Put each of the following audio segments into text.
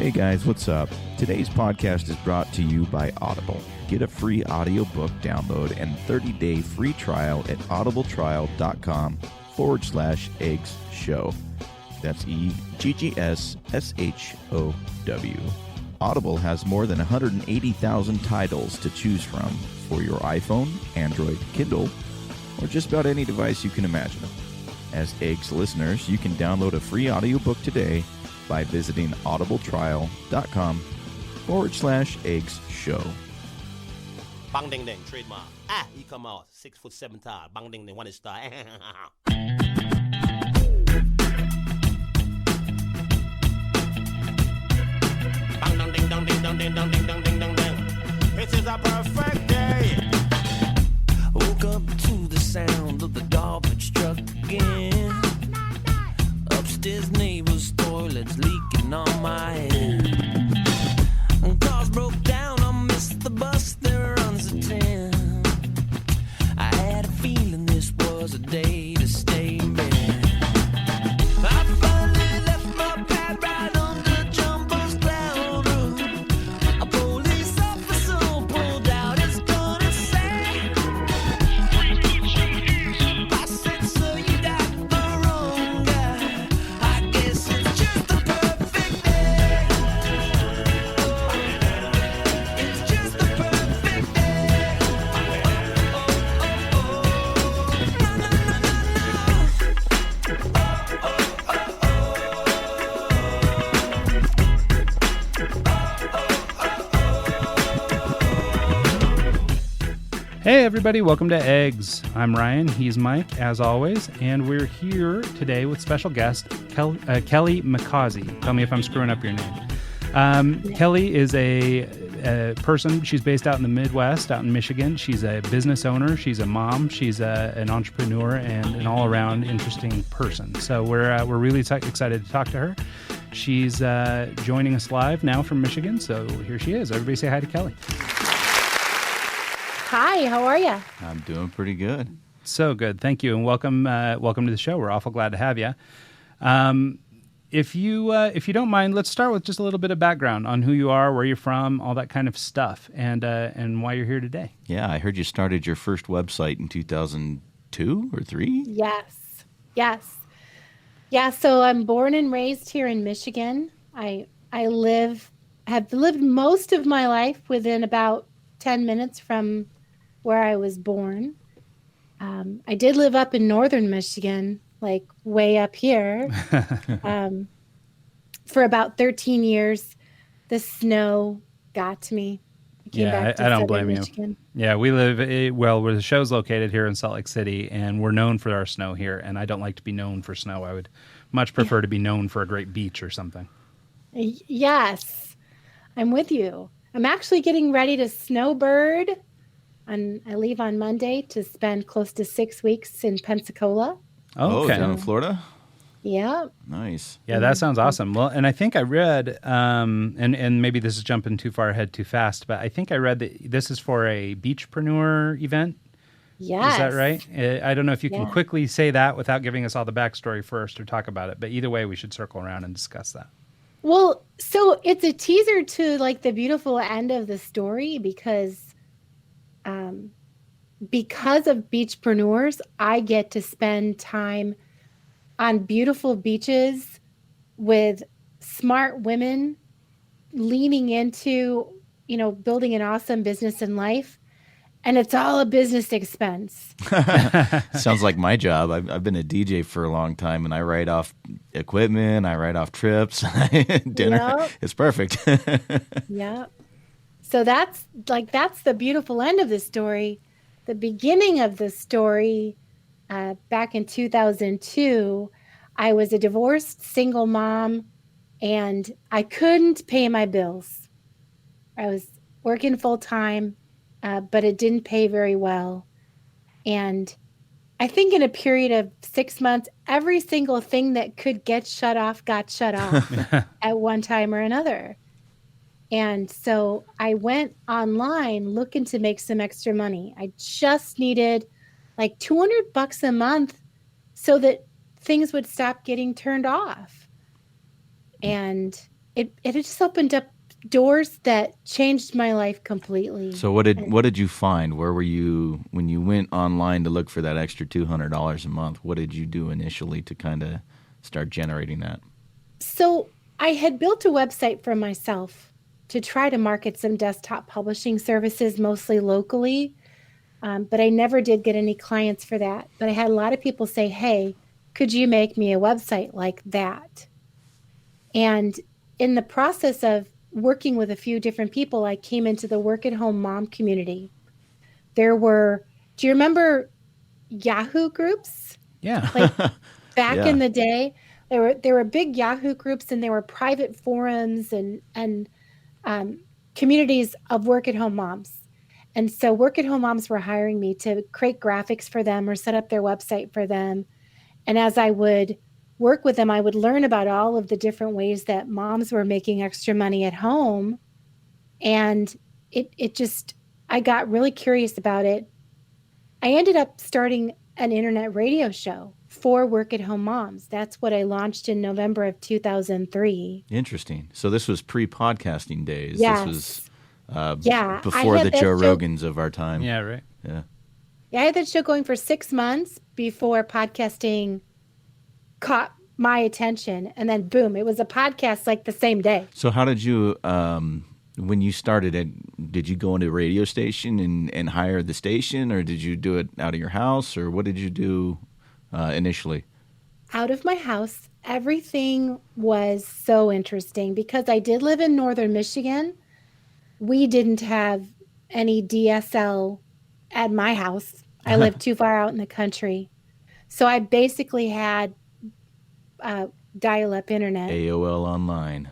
Hey guys, what's up? Today's podcast is brought to you by Audible. Get a free audiobook download and 30-day free trial at audibletrial.com/eggs show. That's EGGSSHOW. Audible has more than 180,000 titles to choose from for your iPhone, Android, Kindle, or just about any device you can imagine. As Eggs listeners, you can download a free audiobook today by visiting audibletrial.com/eggs show. Bang ding ding, trademark. He come out 6'7" tall. Bang ding ding, one star. Bang dong ding dong ding dong ding dong ding dong ding dong ding. It is a perfect day. Woke up to the sound of the garbage truck again. Upstairs neighbor's toilet's leaking on my head. Cars broke down, I missed the bus that runs at 10. I had a feeling this was a day to stay in bed. I finally left my pad right under Jumbo's cloud roof. A police officer pulled out his gun and said, I said, sir, you got the wrong guy. I guess it's just the perfect day. It's just the perfect day. No, no, no, no, Hey everybody, welcome to Eggs. I'm Ryan, he's Mike, as always, and we're here today with special guest Kelly McCausey. Tell me if I'm screwing up your name. Kelly is a person, she's based out in the Midwest, out in Michigan. She's a business owner, she's a mom, she's an entrepreneur, and an all-around interesting person. So we're really excited to talk to her. She's joining us live now from Michigan, so here she is. Everybody say hi to Kelly. Hi, how are you? I'm doing pretty good. So good. Thank you. And welcome to the show. We're awful glad to have you. If you don't mind, let's start with just a little bit of background on who you are, where you're from, all that kind of stuff, and why you're here today. Yeah, I heard you started your first website in 2002 or 3? Yes. Yeah, so I'm born and raised here in Michigan. I have lived most of my life within about 10 minutes from where I was born. I did live up in northern Michigan, like way up here, for about 13 years. The snow got to me. I don't blame you. Yeah, we live, where the show's located here in Salt Lake City, and we're known for our snow here, and I don't like to be known for snow. I would much prefer to be known for a great beach or something. Yes, I'm with you. I'm actually getting ready to snowbird. I leave on Monday to spend close to 6 weeks in Pensacola. Oh, okay. Down in Florida? Yeah. Nice. Yeah, that sounds awesome. Well, and I think I read, and maybe this is jumping too far ahead too fast, but I think I read that this is for a beachpreneur event. Yes. Is that right? I don't know if you can quickly say that without giving us all the backstory first or talk about it, but either way, we should circle around and discuss that. Well, so it's a teaser to like the beautiful end of the story because of beachpreneurs, I get to spend time on beautiful beaches with smart women leaning into, building an awesome business in life. And it's all a business expense. Sounds like my job. I've been a DJ for a long time, and I write off equipment, I write off trips, dinner. Yep. It's perfect. Yeah. So that's the beautiful end of the story. The beginning of the story, back in 2002, I was a divorced single mom, and I couldn't pay my bills. I was working full time. But it didn't pay very well. And I think in a period of 6 months, every single thing that could get shut off got shut off at one time or another. And so I went online looking to make some extra money. I just needed like $200 a month so that things would stop getting turned off. And it just opened up doors that changed my life completely. So what did you find? Where were you when you went online to look for that extra $200 a month? What did you do initially to kind of start generating that? So I had built a website for myself to try to market some desktop publishing services, mostly locally. But I never did get any clients for that. But I had a lot of people say, hey, could you make me a website like that? And in the process of working with a few different people, I came into the work at home mom community. Do you remember Yahoo groups? Yeah. Like back Yeah. in the day, there were big Yahoo groups, and there were private forums and communities of work at home moms. And so work at home moms were hiring me to create graphics for them or set up their website for them. And as I would work with them, I would learn about all of the different ways that moms were making extra money at home. And I got really curious about it. I ended up starting an internet radio show for work at home moms. That's what I launched in November of 2003. Interesting. So this was pre-podcasting days. Yes. This was Yeah. before I the had Joe that show- Rogans of our time. Yeah, right. Yeah. Yeah, I had that show going for 6 months before podcasting caught my attention. And then boom, it was a podcast like the same day. So how did you, when you started it, did you go into a radio station and hire the station, or did you do it out of your house, or what did you do initially? Out of my house, everything was so interesting because I did live in northern Michigan. We didn't have any DSL at my house. I lived too far out in the country. So I basically had dial-up internet. AOL Online.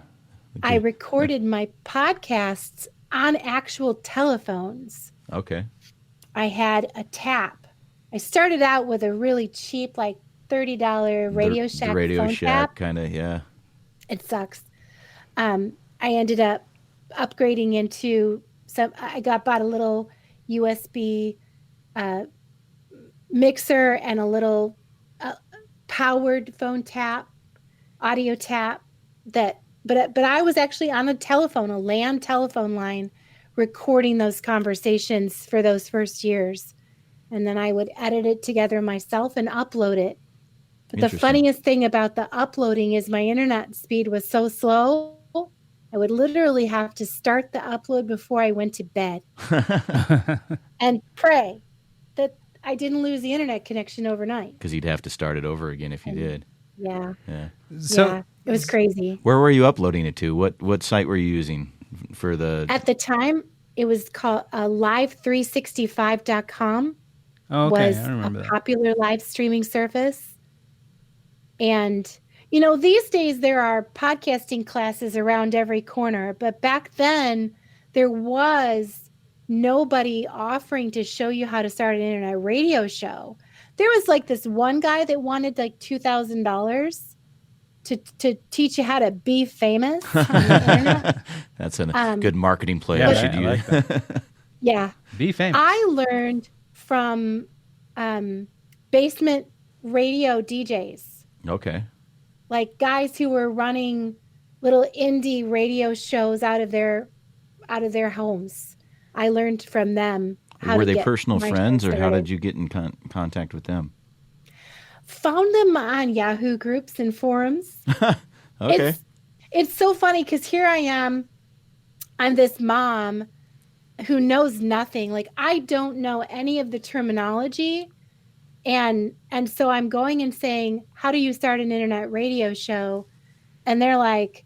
I recorded my podcasts on actual telephones. Okay. I had a tap. I started out with a really cheap, like $30 Radio Shack the Radio phone Shack tap. kind of, yeah. It sucks. I ended up upgrading into I bought a little USB mixer and a little powered phone tap, audio tap but I was actually on a telephone, a LAN telephone line, recording those conversations for those first years. And then I would edit it together myself and upload it. But the funniest thing about the uploading is my internet speed was so slow, I would literally have to start the upload before I went to bed and pray that I didn't lose the internet connection overnight. Because you'd have to start it over again if you did. Yeah. Yeah. So yeah. It was crazy. Where were you uploading it to? What site were you using for the... At the time, it was called live365.com. Oh, okay. Was I remember a that. popular live streaming service. And, these days there are podcasting classes around every corner. But back then, there was nobody offering to show you how to start an internet radio show. There was like this one guy that wanted like $2,000 to teach you how to be famous on the internet. That's a good marketing play. Yeah, I should I use. like that. Yeah. Be famous. I learned from basement radio DJs, Okay. like guys who were running little indie radio shows out of their homes. I learned from them how Were to they get personal my friends, show or how started. did you get in contact with them? Found them on Yahoo groups and forums. Okay. It's so funny because here I am. I'm this mom who knows nothing. Like I don't know any of the terminology. And so I'm going and saying, how do you start an internet radio show? And they're like,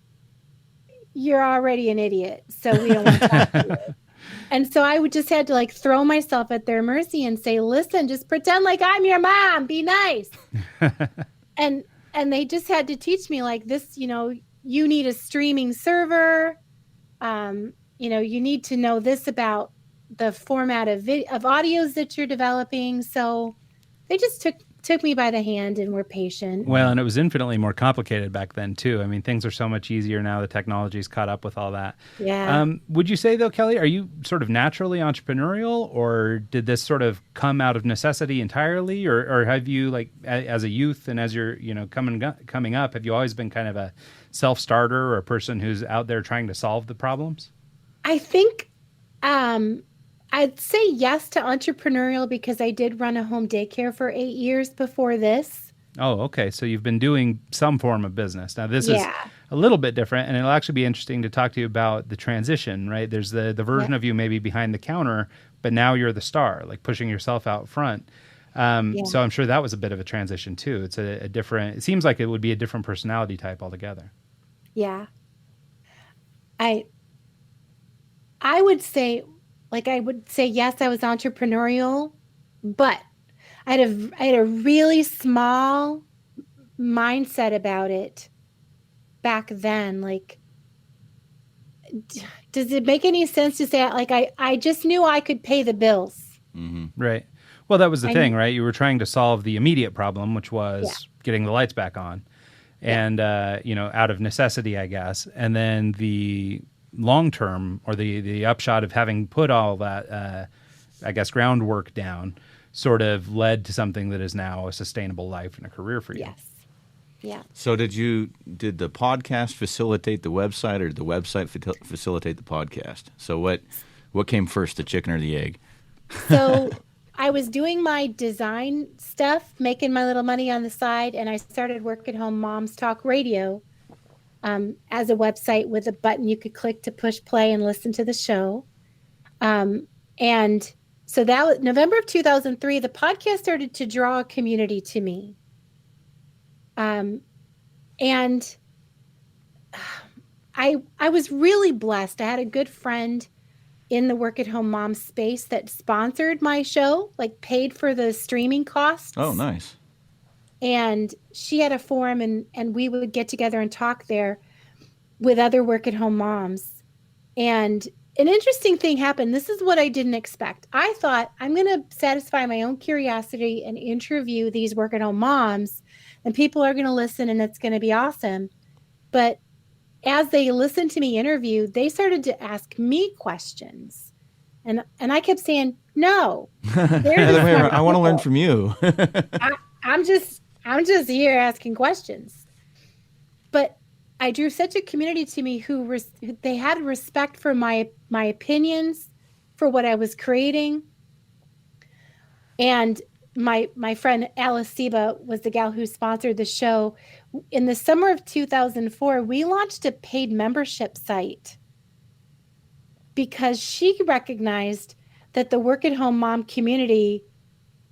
you're already an idiot. So we don't want to talk to you. And so I would just had to like throw myself at their mercy and say, listen, just pretend like I'm your mom. Be nice. And they just had to teach me like this, you need a streaming server. You need to know this about the format of audios that you're developing. So they just took took me by the hand and were patient. Well, and it was infinitely more complicated back then too. I mean, things are so much easier now. The technology's caught up with all that. Yeah. Would you say though, Kelly, are you sort of naturally entrepreneurial, or did this sort of come out of necessity entirely, or have you, like, as a youth and as you're, coming up, have you always been kind of a self-starter or a person who's out there trying to solve the problems? I think I'd say yes to entrepreneurial because I did run a home daycare for 8 years before this. Oh, okay. So you've been doing some form of business. Now, this is Yeah. a little bit different, and it'll actually be interesting to talk to you about the transition, right? There's the version of you maybe behind the counter, but now you're the star, like pushing yourself out front. So I'm sure that was a bit of a transition too. It's a different, it seems like it would be a different personality type altogether. Yeah. I would say, yes, I was entrepreneurial, but I had a really small mindset about it back then. Like, does it make any sense to say, like, I just knew I could pay the bills. Mm-hmm. Right. Well, that was the thing, right? You were trying to solve the immediate problem, which was getting the lights back on, and out of necessity, I guess. And then the long term, or the upshot of having put all that, I guess, groundwork down, sort of led to something that is now a sustainable life and a career for you. Yes. Yeah. So did the podcast facilitate the website, or did the website facilitate the podcast? So what came first, the chicken or the egg? So I was doing my design stuff, making my little money on the side, and I started Work at Home Moms Talk Radio as a website with a button you could click to push play and listen to the show. And so that was November of 2003, the podcast started to draw a community to me. And I was really blessed. I had a good friend in the Work at Home Mom space that sponsored my show, like paid for the streaming costs. Oh, nice. And she had a forum, and we would get together and talk there with other Work at Home moms. And an interesting thing happened. This is what I didn't expect. I thought, I'm going to satisfy my own curiosity and interview these Work at Home moms, and people are going to listen, and it's going to be awesome. But as they listened to me interview, they started to ask me questions. And I kept saying, no. I want to learn from you. I'm just here asking questions. But I drew such a community to me who they had respect for my opinions, for what I was creating. And my friend Alice Seba was the gal who sponsored the show. In the summer of 2004, we launched a paid membership site because she recognized that the Work at Home mom community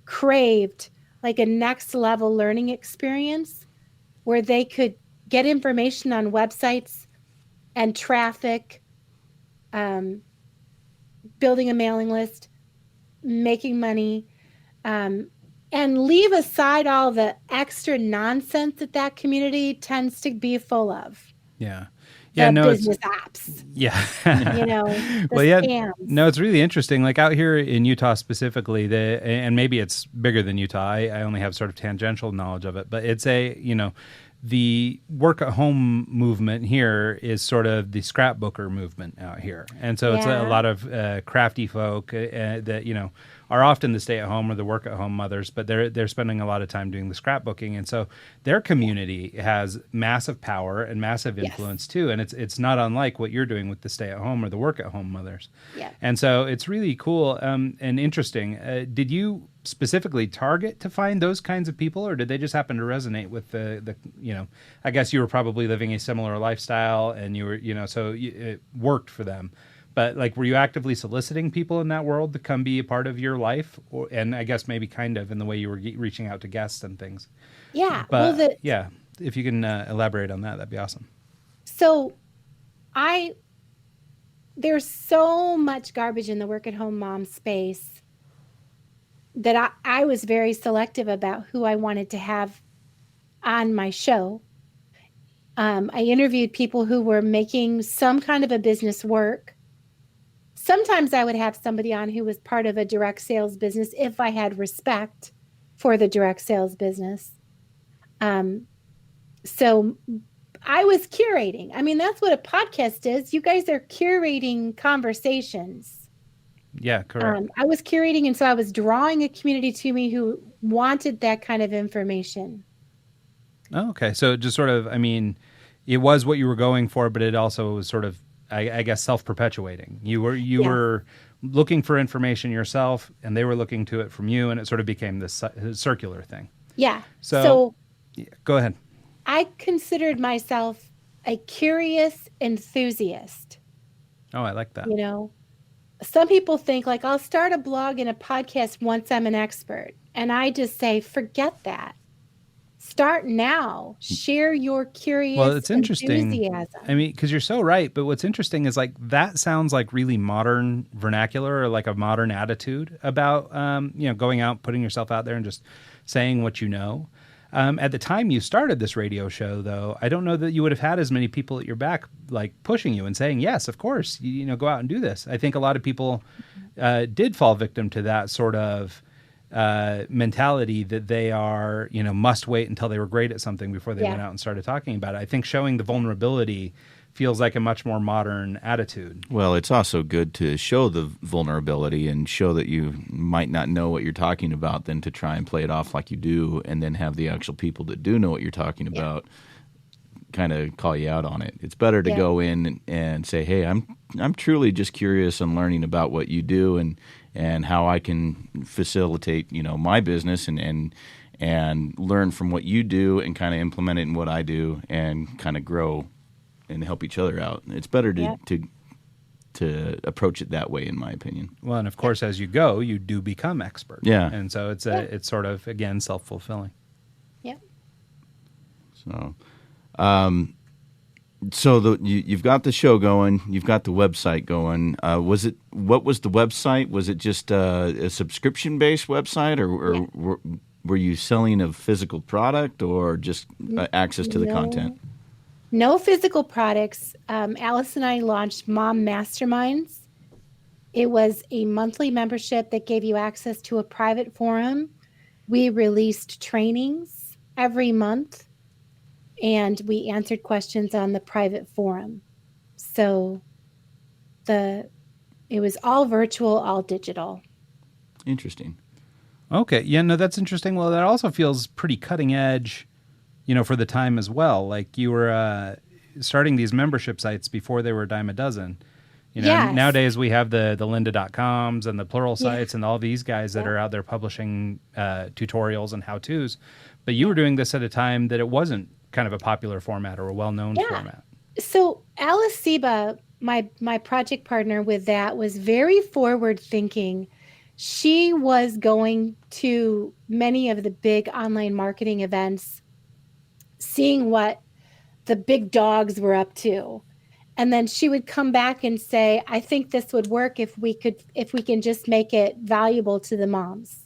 craved like a next level learning experience where they could get information on websites and traffic, building a mailing list, making money, and leave aside all the extra nonsense that community tends to be full of. Yeah. Yeah, no, business apps. Yeah. Scams. No, it's really interesting. Like out here in Utah specifically, and maybe it's bigger than Utah. I only have sort of tangential knowledge of it, but it's the work at home movement here is sort of the scrapbooker movement out here. And so it's a lot of crafty folk that, are often the stay-at-home or the work-at-home mothers, but they're spending a lot of time doing the scrapbooking, and so their community has massive power and massive influence too. And it's not unlike what you're doing with the stay-at-home or the work-at-home mothers. Yeah. And so it's really cool and interesting. Did you specifically target to find those kinds of people, or did they just happen to resonate with the I guess you were probably living a similar lifestyle, and you were so it worked for them. But like, were you actively soliciting people in that world to come be a part of your life? And I guess maybe kind of in the way you were reaching out to guests and things. Yeah. But if you can elaborate on that, that'd be awesome. So there's so much garbage in the work at home mom space that I was very selective about who I wanted to have on my show. I interviewed people who were making some kind of a business work. Sometimes I would have somebody on who was part of a direct sales business if I had respect. for the direct sales business. So I was curating. I mean, that's what a podcast is. You guys are curating conversations. Yeah, correct. I was curating, and so I was drawing a community to me who wanted that kind of information. Oh, okay. So just sort of, I mean, it was what you were going for, but it also was sort of, I guess, self-perpetuating. You were looking for information yourself, and they were looking to it from you, and it sort of became this circular thing. Yeah. So yeah, go ahead. I considered myself a curious enthusiast. Oh, I like that. You know, some people think like I'll start a blog and a podcast once I'm an expert. And I just say, forget that. Start now. Share your curious Well, it's interesting. enthusiasm. I mean, because you're so right. But what's interesting is like that sounds like really modern vernacular or like a modern attitude about, going out, putting yourself out there and just saying what you know. At the time you started this radio show, though, I don't know that you would have had as many people at your back, like pushing you and saying, yes, of course, go out and do this. I think a lot of people did fall victim to that sort of mentality that they are, must wait until they were great at something before they went out and started talking about it. I think showing the vulnerability feels like a much more modern attitude. Well, it's also good to show the vulnerability and show that you might not know what you're talking about than to try and play it off like you do and then have the actual people that do know what you're talking about kind of call you out on it. It's better to go in and say, hey, I'm truly just curious and learning about what you do and how I can facilitate, my business and learn from what you do and kind of implement it in what I do and kind of grow and help each other out. It's better to approach it that way, in my opinion. Well, and of course, as you go, you do become expert. Yeah. And so it's sort of, again, self-fulfilling. Yeah. So, you've got the show going, you've got the website going. What was the website? Was it just a subscription-based website, or were you selling a physical product, or just access to the content? No physical products. Alice and I launched Mom Masterminds. It was a monthly membership that gave you access to a private forum. We released trainings every month, and we answered questions on the private forum. So it was all virtual, all digital. Interesting. Okay. Yeah, no, that's interesting. Well, that also feels pretty cutting edge, for the time as well. Like you were starting these membership sites before they were a dime a dozen. Yes. Nowadays we have the lynda.coms and the plural sites and all these guys that are out there publishing tutorials and how-tos. But you were doing this at a time that it wasn't kind of a popular format or a well-known format. So Alice Seba, my project partner with that, was very forward-thinking. She was going to many of the big online marketing events, seeing what the big dogs were up to. And then she would come back and say, I think this would work if we can just make it valuable to the moms.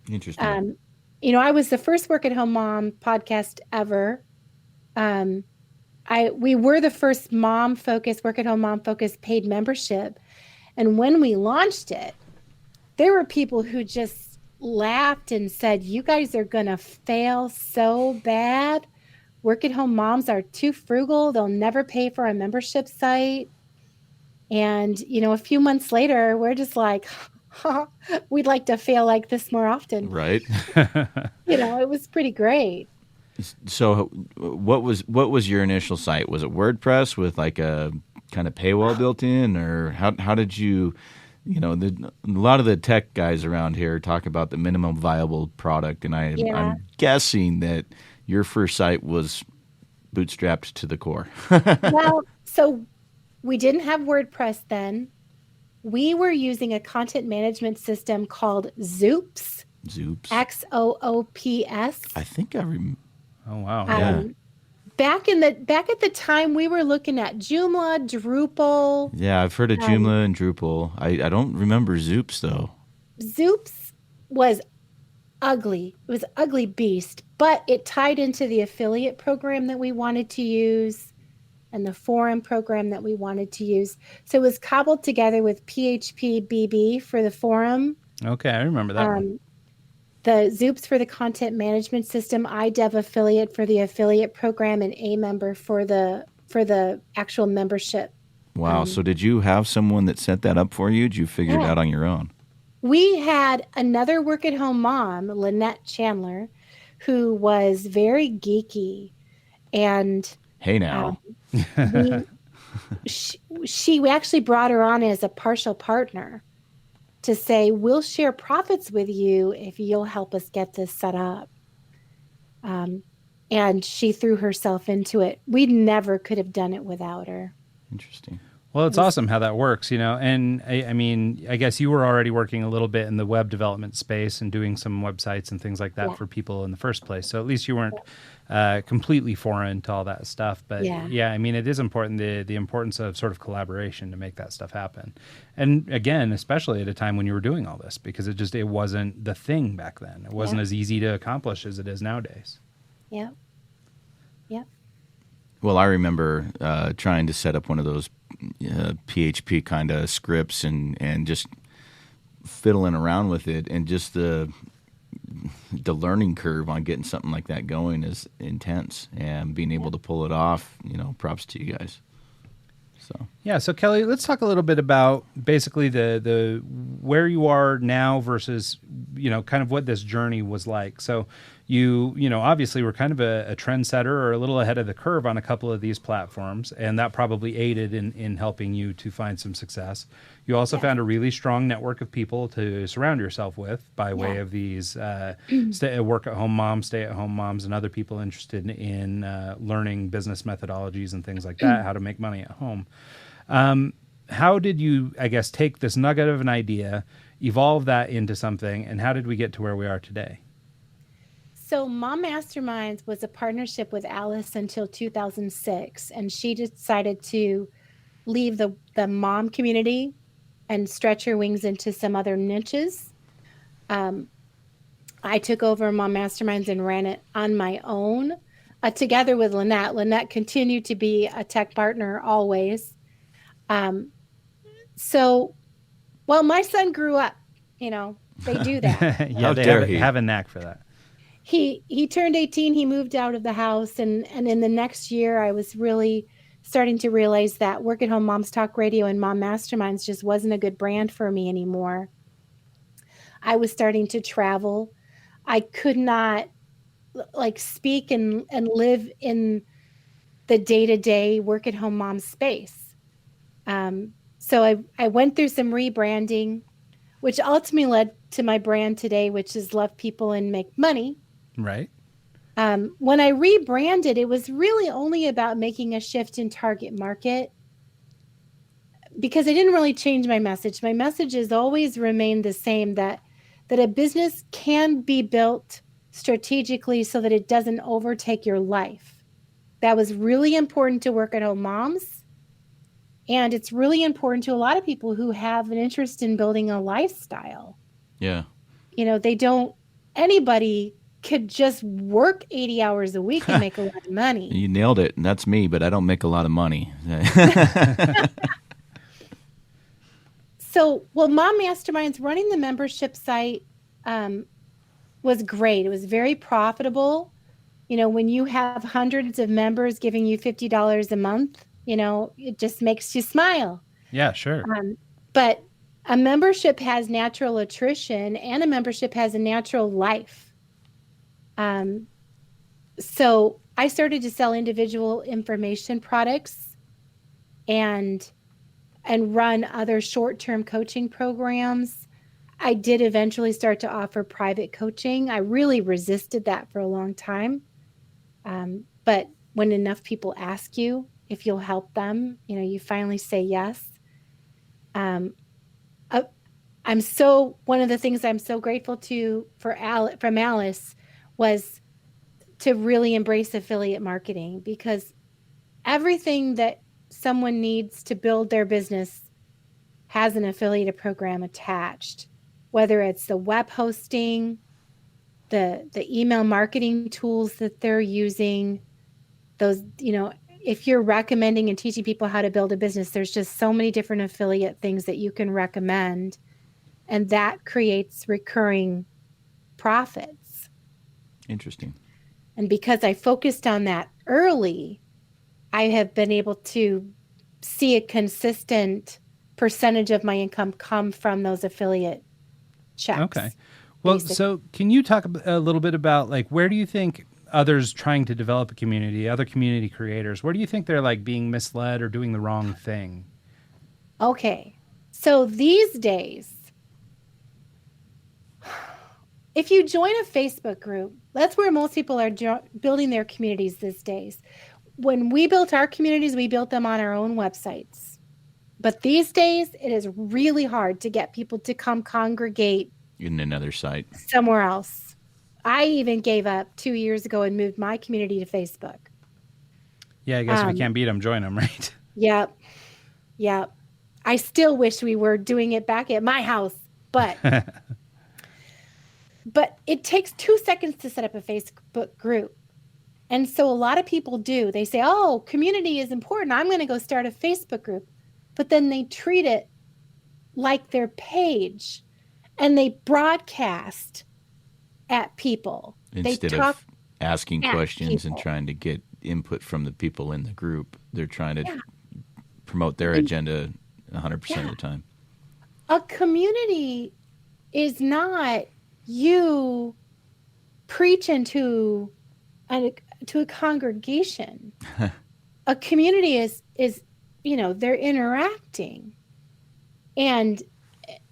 Interesting. I was the first work at home mom podcast ever. We were the first work at home mom focused paid membership. And when we launched it, there were people who just laughed and said, you guys are going to fail so bad. Work at home moms are too frugal. They'll never pay for a membership site. And, a few months later, we're just like, we'd like to fail like this more often. Right. It was pretty great. So what was your initial site? Was it WordPress with like a kind of paywall built in, or how did you, a lot of the tech guys around here talk about the minimum viable product, and I'm guessing that your first site was bootstrapped to the core. Well, so we didn't have WordPress then. We were using a content management system called Zoops. Zoops. Xoops. I think I remember. Oh, wow. Yeah. Back at the time, we were looking at Joomla, Drupal. Yeah, I've heard of Joomla and Drupal. I don't remember Zoops, though. Zoops was ugly. It was an ugly beast, but it tied into the affiliate program that we wanted to use and the forum program that we wanted to use. So it was cobbled together with PHP BB for the forum. Okay, I remember that one. the Zoops for the content management system, iDev affiliate for the affiliate program, and A member for the actual membership. Wow. So did you have someone that set that up for you? Did you figure it out on your own? We had another work-at-home mom, Lynette Chandler, who was very geeky, and Hey now. we actually brought her on as a partial partner to say, we'll share profits with you if you'll help us get this set up. And she threw herself into it. We never could have done it without her. Interesting. Well, it's awesome how that works, you know, and I mean, I guess you were already working a little bit in the web development space and doing some websites and things like that for people in the first place. So at least you weren't completely foreign to all that stuff. But I mean, it is important, the importance of sort of collaboration to make that stuff happen. And again, especially at a time when you were doing all this, because it wasn't the thing back then. It wasn't as easy to accomplish as it is nowadays. Yeah. Yeah. Well, I remember trying to set up one of those PHP kind of scripts and just fiddling around with it, and just the learning curve on getting something like that going is intense, and being able to pull it off, you know, props to you guys. So Kelly, let's talk a little bit about basically the where you are now versus, you know, kind of what this journey was like. So you know, obviously we're kind of a trendsetter or a little ahead of the curve on a couple of these platforms, and that probably aided in helping you to find some success. You also found a really strong network of people to surround yourself with by way of these work-at-home moms, stay-at-home moms, and other people interested in learning business methodologies and things like that, how to make money at home. How did you, I guess, take this nugget of an idea, evolve that into something, and how did we get to where we are today? So Mom Masterminds was a partnership with Alice until 2006, and she decided to leave the mom community and stretch her wings into some other niches. I took over Mom Masterminds and ran it on my own, together with Lynette. Lynette continued to be a tech partner always. So, well, my son grew up, you know, they do that. They have a knack for that. He turned 18, he moved out of the house, and in the next year I was really starting to realize that Work at Home Moms Talk Radio and Mom Masterminds just wasn't a good brand for me anymore. I was starting to travel. I could not speak and live in the day-to-day work at home mom space. So I went through some rebranding, which ultimately led to my brand today, which is Love People and Make Money. Right. When I rebranded, it was really only about making a shift in target market, because I didn't really change my message. My message has always remained the same, that a business can be built strategically so that it doesn't overtake your life. That was really important to work at home moms. And it's really important to a lot of people who have an interest in building a lifestyle. Yeah. You know, anybody could just work 80 hours a week and make a lot of money. You nailed it. And that's me, but I don't make a lot of money. So, Mom Masterminds, running the membership site was great. It was very profitable. You know, when you have hundreds of members giving you $50 a month, you know, it just makes you smile. Yeah, sure. But a membership has natural attrition, and a membership has a natural life. So I started to sell individual information products and run other short-term coaching programs. I did eventually start to offer private coaching. I really resisted that for a long time. But when enough people ask you if you'll help them, you know, you finally say yes. One of the things I'm so grateful from Alice was to really embrace affiliate marketing, because everything that someone needs to build their business has an affiliate program attached, whether it's the web hosting, the email marketing tools that they're using, those, you know, if you're recommending and teaching people how to build a business, there's just so many different affiliate things that you can recommend, and that creates recurring profits. Interesting. And because I focused on that early, I have been able to see a consistent percentage of my income come from those affiliate checks. Okay. Well, basically. so can you talk a little bit about, like, where do you think others trying to develop a community, other community creators, where do you think they're like being misled or doing the wrong thing? Okay. So these days, if you join a Facebook group, that's where most people are building their communities these days. When we built our communities, we built them on our own websites. But these days, it is really hard to get people to come congregate In another site. somewhere else. I even gave up 2 years ago and moved my community to Facebook. Yeah, I guess if you can't beat them, join them, right? Yep. Yep. I still wish we were doing it back at my house, but but it takes 2 seconds to set up a Facebook group. And so a lot of people do. They say, "Oh, community is important. I'm going to go start a Facebook group." But then they treat it like their page and they broadcast at people. Instead they talk of asking at questions and people. trying to get input from the people in the group, they're trying to promote their agenda 100% of the time. A community is not you preaching to a congregation. A community is they're interacting. And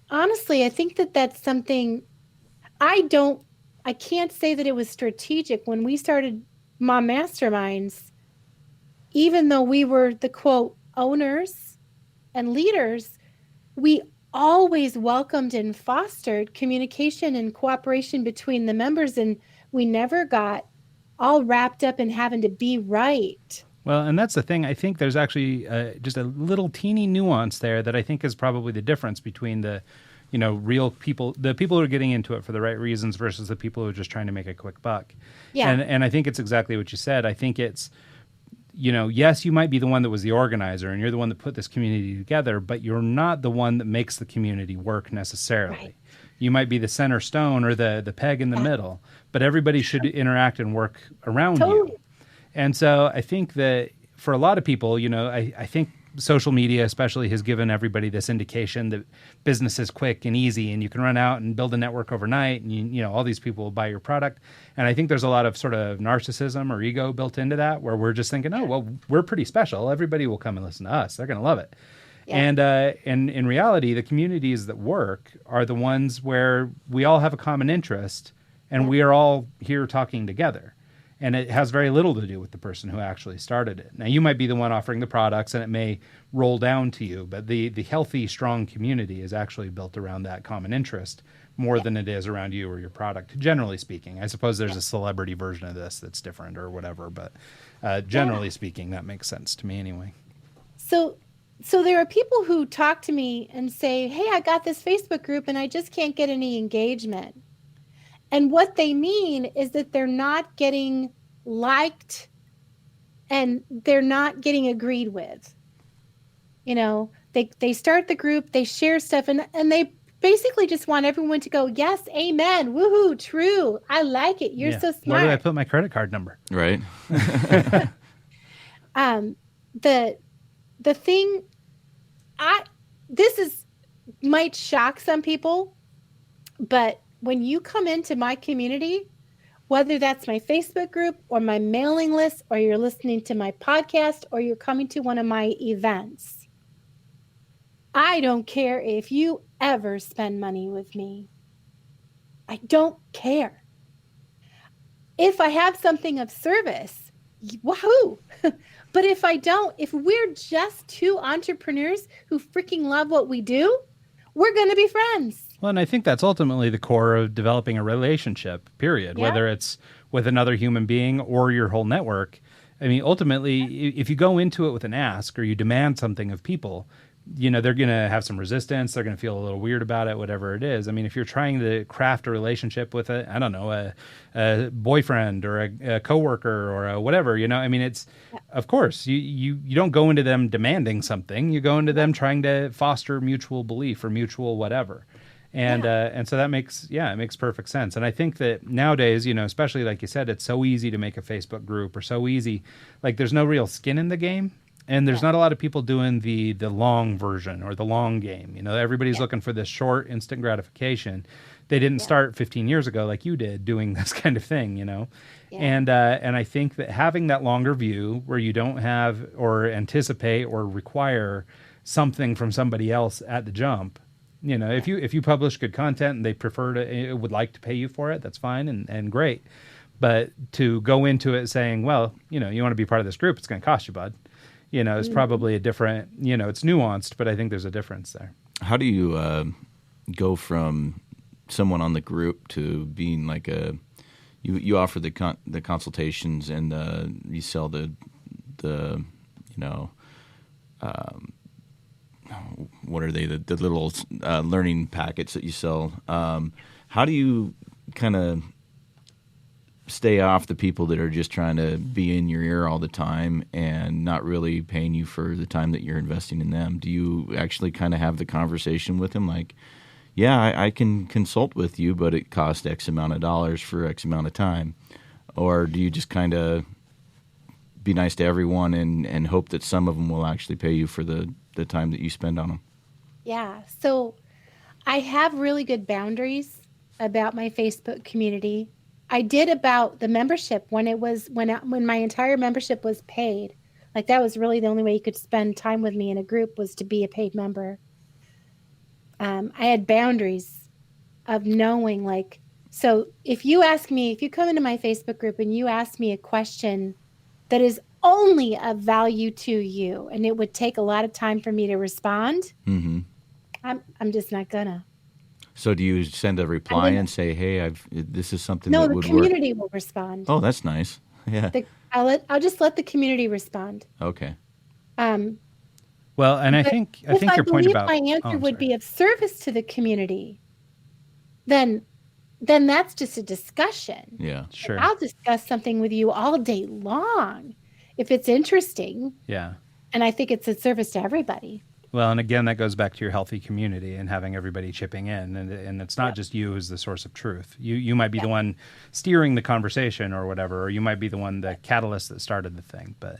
honestly, I think that that's something I can't say that it was strategic when we started Mom Masterminds. Even though we were the quote owners and leaders, we always welcomed and fostered communication and cooperation between the members, and we never got all wrapped up in having to be right. Well, and that's the thing. I think there's actually just a little teeny nuance there that I think is probably the difference between the, real people, the people who are getting into it for the right reasons versus the people who are just trying to make a quick buck. Yeah. And I think it's exactly what you said. I think it's, yes, you might be the one that was the organizer and you're the one that put this community together, but you're not the one that makes the community work necessarily. Right. You might be the center stone or the peg in the middle, but everybody should interact and work around Totally. you. And so I think that for a lot of people, I think social media especially has given everybody this indication that business is quick and easy and you can run out and build a network overnight and all these people will buy your product. And I think there's a lot of sort of narcissism or ego built into that where we're just thinking, oh, well, we're pretty special. Everybody will come and listen to us. They're going to love it. Yeah. And in reality, the communities that work are the ones where we all have a common interest and we are all here talking together. And it has very little to do with the person who actually started it. Now, you might be the one offering the products and it may roll down to you, but the healthy, strong community is actually built around that common interest more than it is around you or your product, generally speaking. I suppose there's a celebrity version of this that's different or whatever, but generally speaking, that makes sense to me anyway. So there are people who talk to me and say, "Hey, I got this Facebook group and I just can't get any engagement." And what they mean is that they're not getting liked and they're not getting agreed with. They start the group, they share stuff, and they basically just want everyone to go, "Yes, amen, woohoo, true, I like it, you're so smart." Where do I put my credit card number? Right. The thing, might shock some people, but when you come into my community, whether that's my Facebook group or my mailing list, or you're listening to my podcast, or you're coming to one of my events, I don't care if you ever spend money with me. I don't care. If I have something of service, wahoo! But if I don't, if we're just two entrepreneurs who freaking love what we do, we're going to be friends. Well, and I think that's ultimately the core of developing a relationship, period, whether it's with another human being or your whole network. I mean, ultimately, if you go into it with an ask or you demand something of people, they're going to have some resistance. They're going to feel a little weird about it, whatever it is. I mean, if you're trying to craft a relationship with a boyfriend or a coworker or whatever, it's, of course, you don't go into them demanding something. You go into them trying to foster mutual belief or mutual whatever. And so that makes, it makes perfect sense. And I think that nowadays, especially like you said, it's so easy to make a Facebook group, or so easy, like there's no real skin in the game. And there's not a lot of people doing the long version or the long game. Everybody's looking for this short, instant gratification. They didn't start 15 years ago like you did doing this kind of thing, And I think that having that longer view where you don't have or anticipate or require something from somebody else at the jump, if you publish good content and they would like to pay you for it, that's fine and great. But to go into it saying, well, you want to be part of this group, it's going to cost you, bud. It's probably a different, it's nuanced, but I think there's a difference there. How do you go from someone on the group to being like you offer the consultations and you sell the what are they, the little learning packets that you sell? How do you kind of stay off the people that are just trying to be in your ear all the time and not really paying you for the time that you're investing in them? Do you actually kind of have the conversation with them like, yeah, I can consult with you, but it costs X amount of dollars for X amount of time? Or do you just kind of be nice to everyone and hope that some of them will actually pay you for the time that you spend on them? Yeah. So I have really good boundaries about my Facebook community. I did about the membership when my entire membership was paid. Like that was really the only way you could spend time with me in a group was to be a paid member. I had boundaries of knowing so if you come into my Facebook group and you ask me a question that is only of value to you, and it would take a lot of time for me to respond, I'm just not gonna. So do you send a reply and say, "Hey, this is something that would work"? No, the community will respond. Oh, that's nice. Yeah. I'll just let the community respond. Okay. Well, and I think your point about my answer would be of service to the community, then that's just a discussion. Yeah, sure. I'll discuss something with you all day long if it's interesting. Yeah. And I think it's a service to everybody. Well, and again, that goes back to your healthy community and having everybody chipping in. And it's not just you who's the source of truth. You might be the one steering the conversation or whatever, or you might be the one, the catalyst that started the thing. But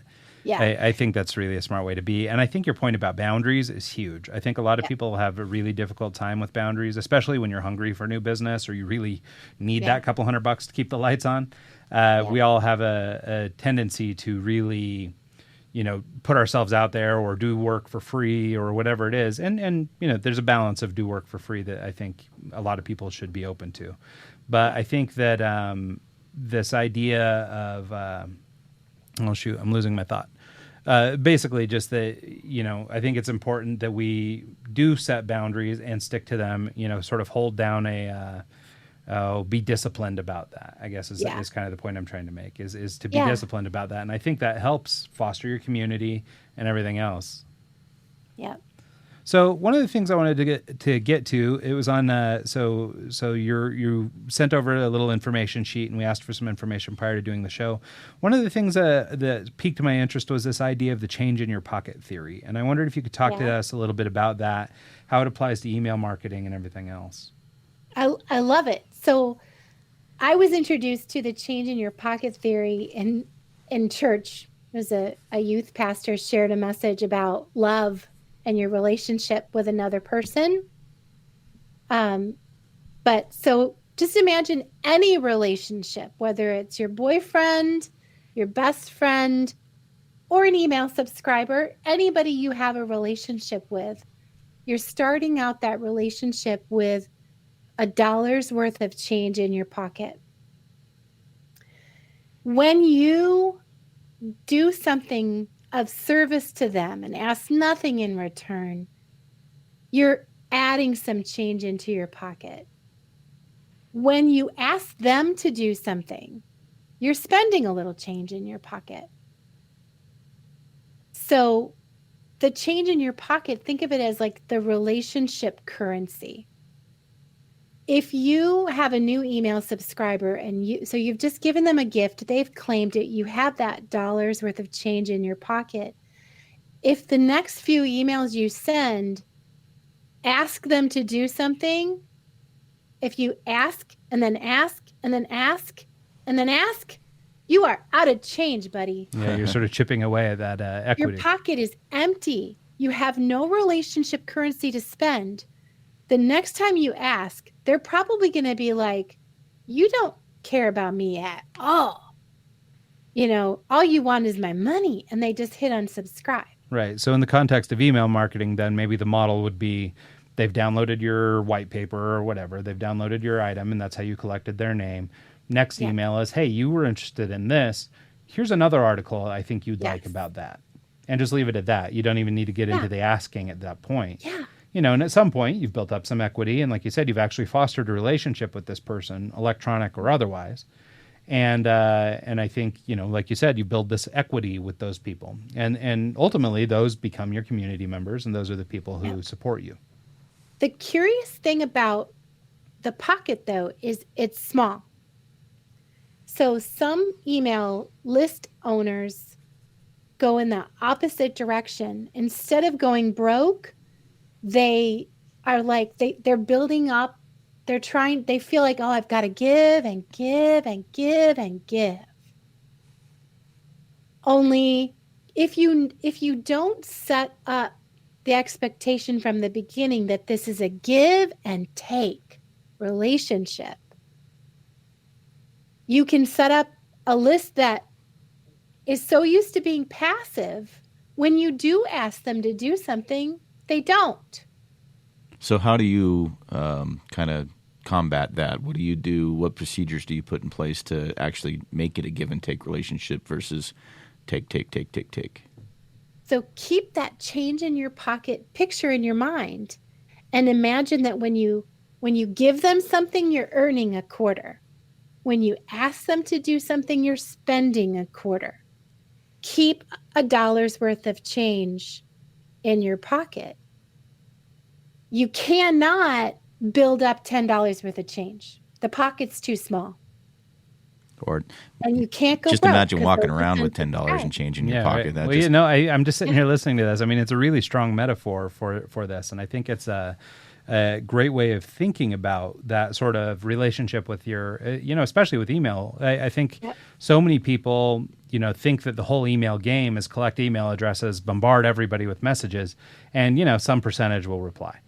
I think that's really a smart way to be. And I think your point about boundaries is huge. I think a lot of people have a really difficult time with boundaries, especially when you're hungry for new business or you really need that couple $100 to keep the lights on. We all have a tendency to really put ourselves out there or do work for free or whatever it is. And there's a balance of do work for free that I think a lot of people should be open to. But I think that this idea of, oh shoot, I'm losing my thought. Basically just that, I think it's important that we do set boundaries and stick to them, sort of hold down be disciplined about that, I guess is kind of the point I'm trying to make is to be disciplined about that. And I think that helps foster your community and everything else. Yeah. So one of the things I wanted to get to, it was on, so you sent over a little information sheet and we asked for some information prior to doing the show. One of the things that piqued my interest was this idea of the change in your pocket theory. And I wondered if you could talk to us a little bit about that, how it applies to email marketing and everything else. I love it. So I was introduced to the change in your pocket theory in church. There's a youth pastor shared a message about love and your relationship with another person. But so just imagine any relationship, whether it's your boyfriend, your best friend, or an email subscriber, anybody you have a relationship with, you're starting out that relationship with $1 worth of change in your pocket. When you do something of service to them and ask nothing in return, you're adding some change into your pocket. When you ask them to do something, you're spending a little change in your pocket. So the change in your pocket, think of it as like the relationship currency. If you have a new email subscriber and you've just given them a gift, they've claimed it, you have that $1 worth of change in your pocket. If the next few emails you send ask them to do something, ask and then ask and then ask and then ask, you are out of change, buddy. Yeah, you're sort of chipping away at that equity. Your pocket is empty. You have no relationship currency to spend. The next time you ask, they're probably going to be like, you don't care about me at all. All you want is my money. And they just hit unsubscribe. Right. So in the context of email marketing, then maybe the model would be they've downloaded your white paper or whatever. They've downloaded your item, and that's how you collected their name. Next email is, hey, you were interested in this. Here's another article I think you'd like about that. And just leave it at that. You don't even need to get into the asking at that point. Yeah. And at some point, you've built up some equity. And like you said, you've actually fostered a relationship with this person, electronic or otherwise. And I think, like you said, you build this equity with those people. And ultimately, those become your community members, and those are the people who support you. The curious thing about the pocket, though, is it's small. So some email list owners go in the opposite direction. Instead of going broke, they are like, they're building up. They feel like, oh, I've got to give and give and give and give. Only if you don't set up the expectation from the beginning that this is a give and take relationship, you can set up a list that is so used to being passive. When you do ask them to do something, they don't. So how do you kind of combat that? What do you do? What procedures do you put in place to actually make it a give and take relationship versus take? So keep that change in your pocket picture in your mind, and imagine that when you give them something, you're earning a quarter. When you ask them to do something, you're spending a quarter. Keep $1 worth of change in your pocket. You cannot build up $10 worth of change. The pocket's too small. And you can't go just broke, imagine 'cause walking those around with percentages $10 are and change in your Yeah, pocket. right. Well, I'm just sitting here listening to this. I mean, it's a really strong metaphor for this, and I think it's a great way of thinking about that sort of relationship with your, especially with email. I think so many people, think that the whole email game is collect email addresses, bombard everybody with messages, and, some percentage will reply.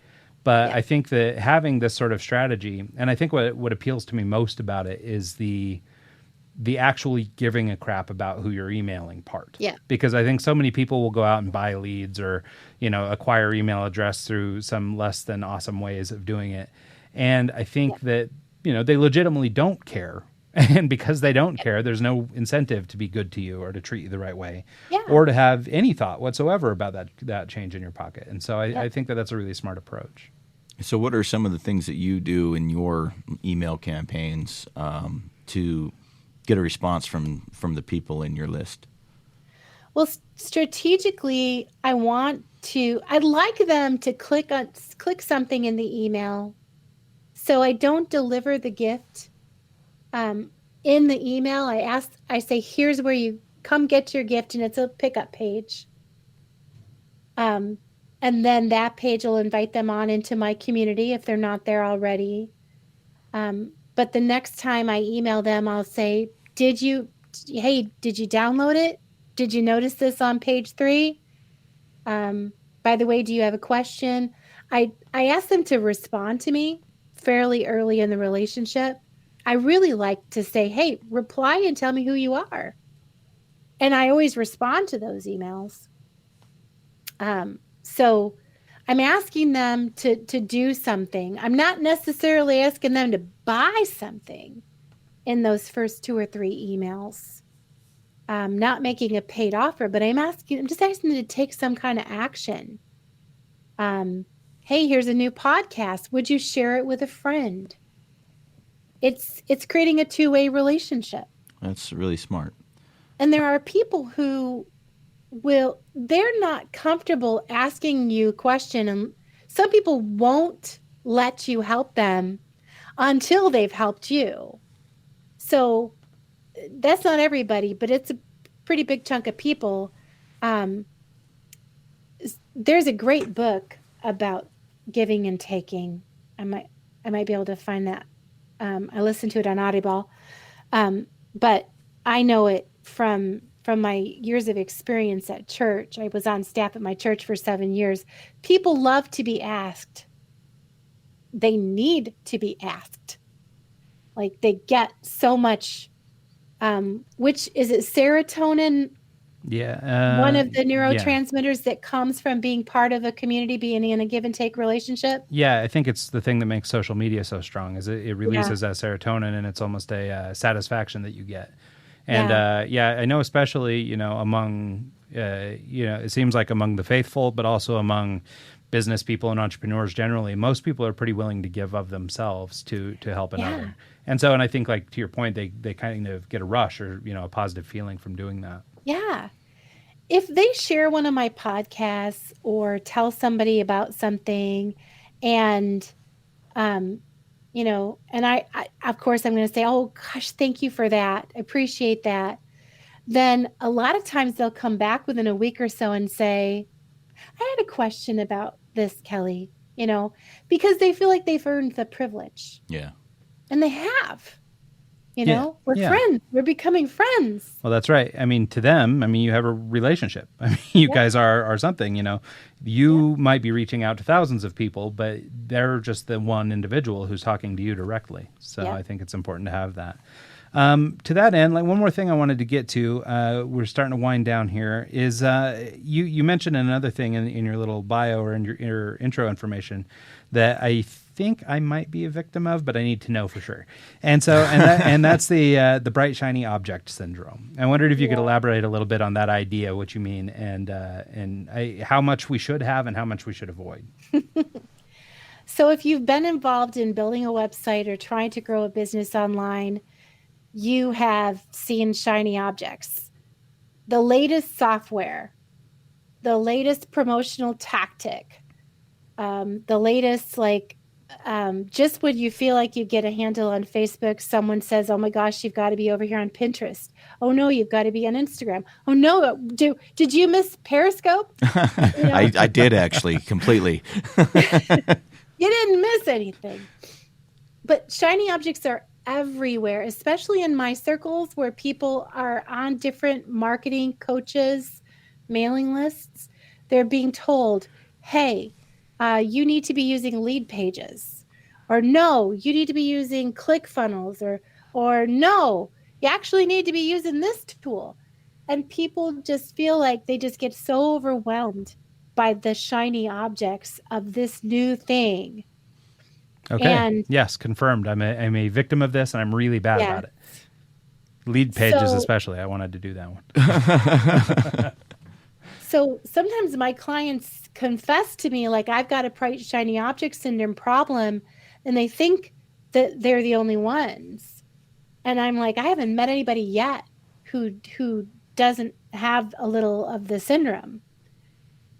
But I think that having this sort of strategy, and I think what appeals to me most about it is the actually giving a crap about who you're emailing part. Yeah. Because I think so many people will go out and buy leads or, acquire email address through some less than awesome ways of doing it. And I think that, they legitimately don't care. And because they don't care, there's no incentive to be good to you or to treat you the right way or to have any thought whatsoever about that change in your pocket. And so I think that that's a really smart approach. So what are some of the things that you do in your email campaigns to get a response from the people in your list? Well, strategically, I'd like them to click something in the email, so I don't deliver the gift. In the email, I say, here's where you come get your gift, and it's a pickup page. And then that page will invite them on into my community if they're not there already. But the next time I email them, I'll say, did you download it? Did you notice this on page 3? By the way, do you have a question? I ask them to respond to me fairly early in the relationship. I really like to say, hey, reply and tell me who you are. And I always respond to those emails. So I'm asking them to do something. I'm not necessarily asking them to buy something in those first 2 or 3 emails. Not making a paid offer, but I'm just asking them to take some kind of action. Hey, here's a new podcast. Would you share it with a friend? It's creating a 2-way relationship. That's really smart. And there are people who they're not comfortable asking you a question, and some people won't let you help them until they've helped you. So that's not everybody, but it's a pretty big chunk of people. There's a great book about giving and taking. I might be able to find that. I listened to it on Audible. But I know it from my years of experience at church. I was on staff at my church for 7 years. People love to be asked. They need to be asked. Like they get so much, which is it serotonin? Yeah. One of the neurotransmitters that comes from being part of a community, being in a give and take relationship. Yeah, I think it's the thing that makes social media so strong is it releases that serotonin, and it's almost a satisfaction that you get. And I know especially, among, it seems like among the faithful, but also among business people and entrepreneurs generally, most people are pretty willing to give of themselves to help another. And so, and I think like to your point, they kind of get a rush or, a positive feeling from doing that. Yeah. If they share one of my podcasts or tell somebody about something and, and I of course I'm going to say, oh gosh, thank you for that. I appreciate that. Then a lot of times they'll come back within a week or so and say, I had a question about this, Kelly, because they feel like they've earned the privilege. Yeah. And they have. We're friends. We're becoming friends. Well, that's right. I mean, to them, you have a relationship. You guys are something, You might be reaching out to thousands of people, but they're just the one individual who's talking to you directly. So I think it's important to have that. To that end, like one more thing I wanted to get to, we're starting to wind down here, is you mentioned another thing in your little bio or in your intro information that I think I might be a victim of, but I need to know for sure. And so, and that's the bright shiny object syndrome. I wondered if you could elaborate a little bit on that idea, what you mean, and how much we should have and how much we should avoid. So if you've been involved in building a website or trying to grow a business online, you have seen shiny objects. The latest software, the latest promotional tactic, the latest, just when you feel like you get a handle on Facebook, someone says, oh my gosh, you've got to be over here on Pinterest. Oh no, you've got to be on Instagram. Oh no, did you miss Periscope? I did actually, completely. You didn't miss anything. But shiny objects are everywhere, especially in my circles where people are on different marketing coaches, mailing lists. They're being told, hey, you need to be using lead pages, or no, you need to be using ClickFunnels, or no, you actually need to be using this tool. And people just feel like they just get so overwhelmed by the shiny objects of this new thing. Okay. And yes, confirmed. I'm a victim of this, and I'm really bad about it. Lead pages, especially. I wanted to do that one. So sometimes my clients confess to me, like, I've got a bright shiny object syndrome problem, and they think that they're the only ones. And I'm like, I haven't met anybody yet who doesn't have a little of the syndrome.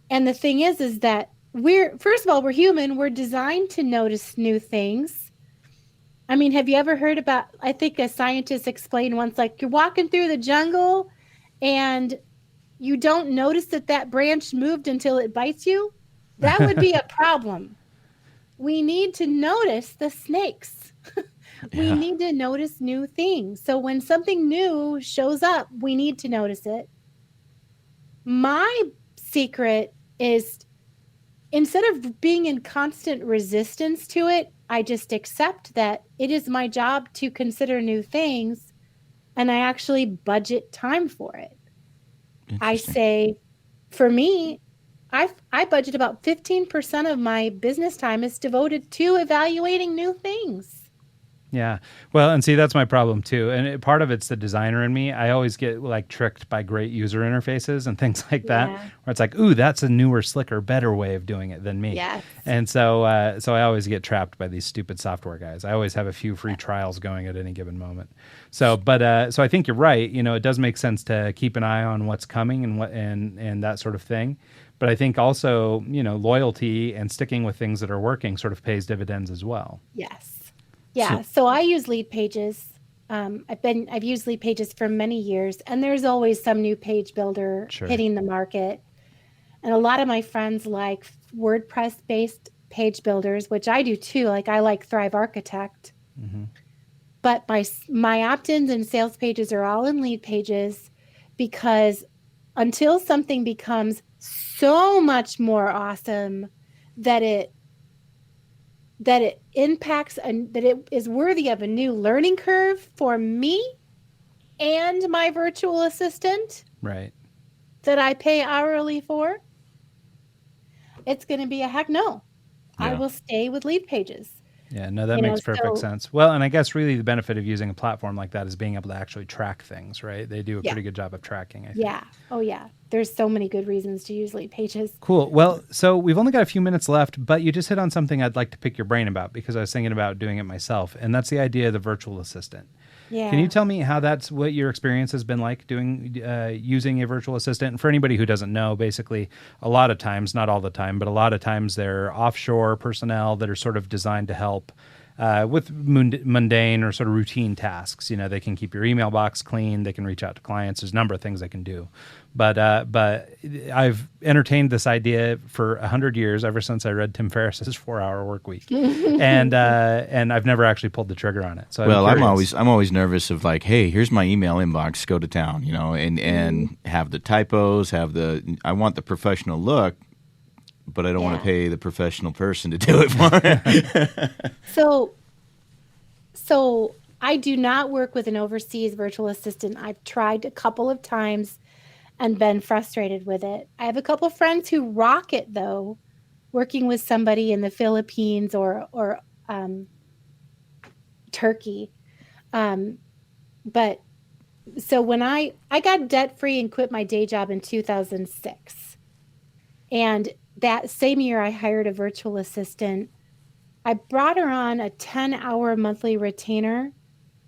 And the thing is that first of all, we're human. We're designed to notice new things. I mean, have you ever heard about, I think a scientist explained once, like you're walking through the jungle and you don't notice that branch moved until it bites you? That would be a problem. We need to notice the snakes. We need to notice new things. So when something new shows up, we need to notice it. My secret is, instead of being in constant resistance to it, I just accept that it is my job to consider new things, and I actually budget time for it. I say, for me, I budget about 15% of my business time is devoted to evaluating new things. Yeah. Well, and see, that's my problem too. And part of it's the designer in me. I always get like tricked by great user interfaces and things like that, where it's like, ooh, that's a newer, slicker, better way of doing it than me. Yes. And so I always get trapped by these stupid software guys. I always have a few free trials going at any given moment. So, so I think you're right. It does make sense to keep an eye on what's coming and that sort of thing. But I think also, loyalty and sticking with things that are working sort of pays dividends as well. Yes. Yeah, so I use lead pages. I've used lead pages for many years, and there's always some new page builder hitting the market. And a lot of my friends like WordPress-based page builders, which I do too. Like I like Thrive Architect. Mm-hmm. But my opt-ins and sales pages are all in lead pages, because until something becomes so much more awesome that it impacts and that it is worthy of a new learning curve for me and my virtual assistant, Right. that I pay hourly for, it's going to be a heck no. I Yeah. will stay with lead pages. Yeah, no, that makes perfect sense. Well, and I guess really the benefit of using a platform like that is being able to actually track things, right? They do a pretty good job of tracking, I think. Yeah. Oh, yeah. There's so many good reasons to use lead pages. Cool. Well, so we've only got a few minutes left, but you just hit on something I'd like to pick your brain about, because I was thinking about doing it myself, and that's the idea of the virtual assistant. Yeah. Can you tell me how that's what your experience has been like doing using a virtual assistant? And for anybody who doesn't know, basically, a lot of times, not all the time, but a lot of times they're offshore personnel that are sort of designed to help with mundane or sort of routine tasks. You know, they can keep your email box clean. They can reach out to clients. There's a number of things they can do. But I've entertained this idea for 100 years, ever since I read Tim Ferriss's 4-Hour Workweek, and I've never actually pulled the trigger on it. So I'm always nervous of like, hey, here's my email inbox, go to town, you know, and have the typos, I want the professional look, but I don't want to pay the professional person to do it for me. So I do not work with an overseas virtual assistant. I've tried a couple of times and been frustrated with it. I have a couple of friends who rock it, though, working with somebody in the Philippines or Turkey. But so when I got debt free and quit my day job in 2006, and that same year I hired a virtual assistant. I brought her on a 10-hour monthly retainer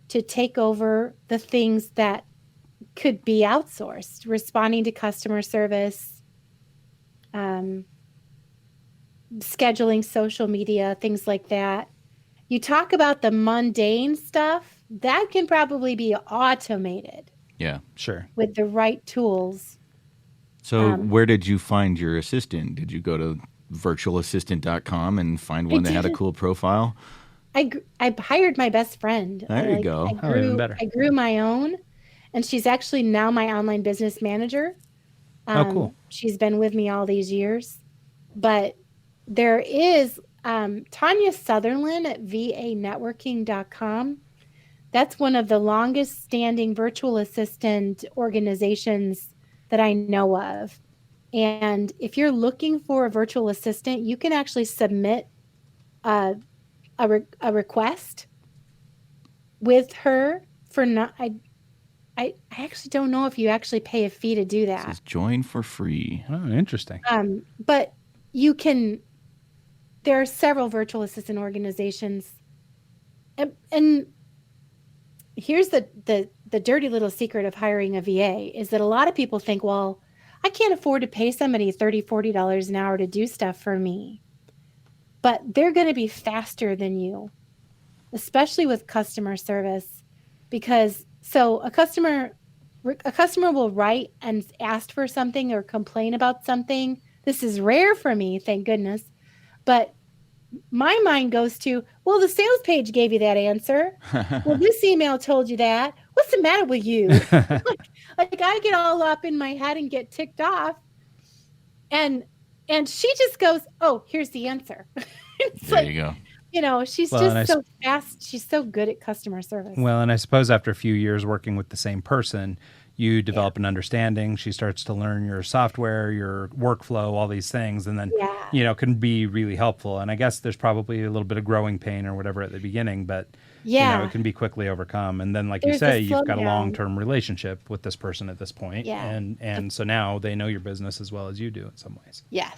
to take over the things that could be outsourced, responding to customer service, scheduling social media, things like that. You talk about the mundane stuff, that can probably be automated. Yeah, sure. With the right tools. So where did you find your assistant? Did you go to virtualassistant.com and find one that had a cool profile? I hired my best friend. There you go. Even better. I grew my own, and she's actually now my online business manager. Cool. She's been with me all these years. But there is Tanya Sutherland at vanetworking.com. That's one of the longest standing virtual assistant organizations that I know of. And if you're looking for a virtual assistant, you can actually submit a request with her for not. I actually don't know if you actually pay a fee to do that. It says join for free. Oh, interesting. But you can. There are several virtual assistant organizations, and here's the dirty little secret of hiring a VA is that a lot of people think, well, I can't afford to pay somebody $30, $40 an hour to do stuff for me. But they're going to be faster than you, especially with customer service, because so a customer will write and ask for something or complain about something. This is rare for me, thank goodness. But my mind goes to, well, the sales page gave you that answer. Well, this email told you that. What's the matter with you? like I get all up in my head and get ticked off. And she just goes, oh, here's the answer. There you go. You know, she's just so fast. She's so good at customer service. Well, and I suppose after a few years working with the same person, you develop an understanding. She starts to learn your software, your workflow, all these things, and then, you know, can be really helpful. And I guess there's probably a little bit of growing pain or whatever at the beginning, but you know, it can be quickly overcome. And then, like you say, you've got a long-term relationship with this person at this point. Yeah. And so now they know your business as well as you do in some ways. Yes.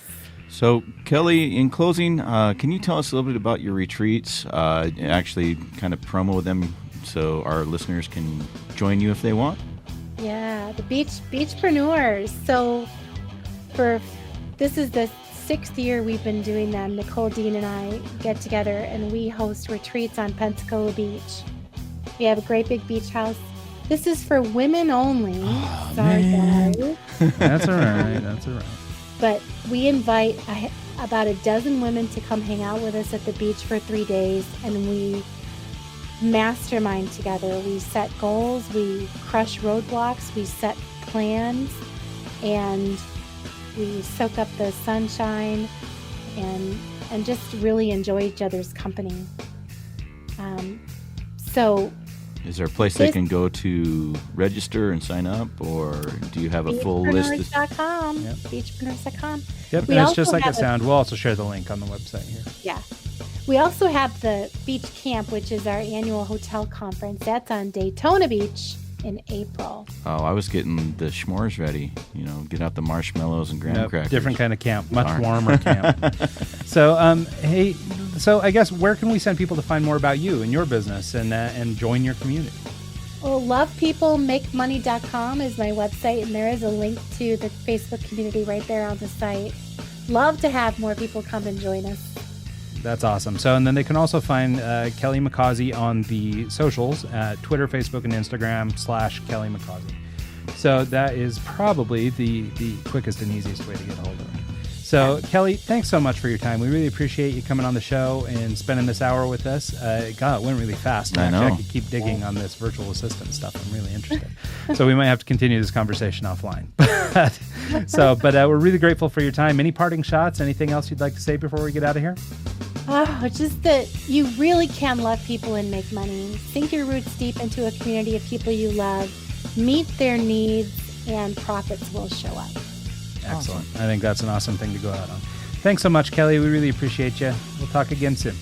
So, Kelly, in closing, can you tell us a little bit about your retreats? Actually, kind of promo them so our listeners can join you if they want. Yeah, the beachpreneurs. So, this is the 6th year we've been doing them. Nicole Dean and I get together and we host retreats on Pensacola Beach. We have a great big beach house. This is for women only. Sorry, guys. That's all right. That's all right. But we invite about a dozen women to come hang out with us at the beach for 3 days, and we mastermind together. We set goals, we crush roadblocks, we set plans, and we soak up the sunshine and just really enjoy each other's company. So is there a place they can go to register and sign up, or do you have a full list? Beachpreneurs.com. Yep. Beachpreneurs.com. Yep, and it's just like it sounds. We'll also share the link on the website here. Yeah. We also have the Beach Camp, which is our annual hotel conference. That's on Daytona Beach in April. Oh, I was getting the s'mores ready. Get out the marshmallows and graham crackers. Different kind of camp, much warmer camp. So, hey, so I guess where can we send people to find more about you and your business and join your community? Well, lovepeoplemakemoney.com is my website, and there is a link to the Facebook community right there on the site. Love to have more people come and join us. That's awesome. So, and then they can also find Kelly McCausey on the socials at Twitter, Facebook, and Instagram /Kelly McCausey. So that is probably the quickest and easiest way to get a hold of her. So, Kelly, thanks so much for your time. We really appreciate you coming on the show and spending this hour with us. God, it went really fast. I know. I could keep digging on this virtual assistant stuff. I'm really interested. So we might have to continue this conversation offline. But we're really grateful for your time. Any parting shots? Anything else you'd like to say before we get out of here? Oh, just that you really can love people and make money. Sink your roots deep into a community of people you love. Meet their needs, and profits will show up. Excellent. I think that's an awesome thing to go out on. Thanks so much, Kelly. We really appreciate you. We'll talk again soon.